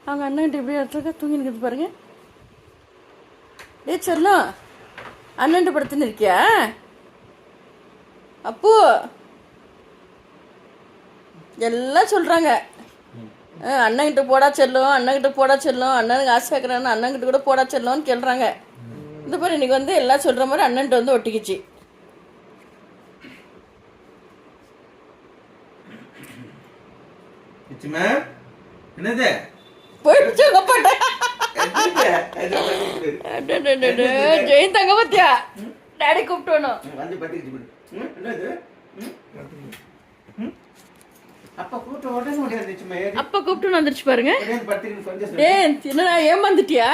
அவங்க அண்ணன்கிட்ட இப்படி இடத்துல தூங்கினுக்குது பாருங்க. டே செல்லம், அண்ணன்ட்ட படுத்துன்னு இருக்கியா? அப்போ எல்லாம் சொல்கிறாங்க, அண்ணன்கிட்ட போடா செல்லும், அண்ணன்கிட்ட போடா செல்லும், அண்ணனுக்கு ஆசை வைக்கிறான்னு அண்ணன்கிட்ட கூட போடா செல்லும்னு கேள்றாங்க. இந்த பாரு இன்னைக்கு வந்து எல்லாம் சொல்கிற மாதிரி அண்ணன்ட்ட வந்து ஒட்டிக்கிச்சு. என்னது போயிடுச்சு உங்க அப்பாட்ட. ஜெயின் தங்க பத்தியா டாடி கூப்பிட்டு அப்பா கூப்பிட்டு வந்துருச்சு பாருங்க. என்னடா ஏமாந்துட்டியா?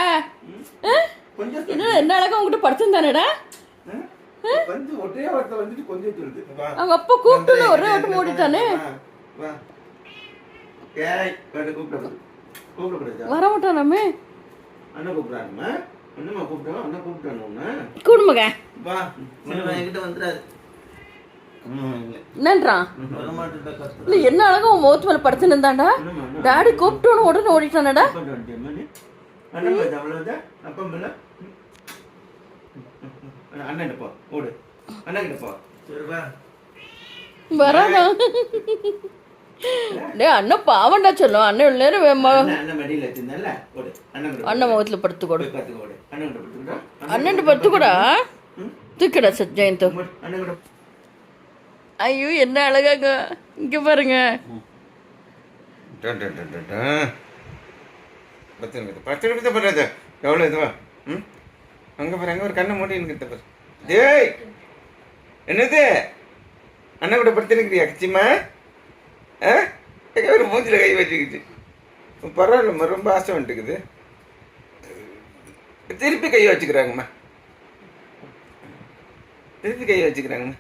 என்ன அழகா உங்ககிட்ட படுத்திருந்தானடா. அவங்க அப்பா கூப்பிட்டு ஒரே ஓட்டம் ஓடிட்டானே. வர மாட்டானாமே. கூடுமக என்னன்றான்? இல்ல என்ன அழகா உன் முகத்து மேல படுத்து நின்றான்டா. டாடி கூப்பிட்டு உடனே ஓடிட்டானடா. வரானா? அண்ணன் பாவண்டா சொல்லும். அண்ணன் உள்ள நேரம் அண்ணன் முகத்துல படுத்து கொடு. அண்ணன் படுத்து கூட தூக்கடா ஜெயந்தோ. ஐயோ என்ன அழகாங்க. இங்க பாருங்க. எவ்வளோ இதுவா? அங்கே பாரு, அங்கே ஒரு கண்ணை மூடி எனக்கு பாரு. டேய் என்னது அண்ணன் கூட படுத்துனுக்கிறியா கச்சிமா? ஒரு மூஞ்சில் கை வச்சுக்கிச்சு. பரவாயில்லம்மா, ரொம்ப ஆசை வந்துட்டுக்குது. திருப்பி கை வச்சுக்கிறாங்கம்மா, திருப்பி கை வச்சுக்கிறாங்கம்மா.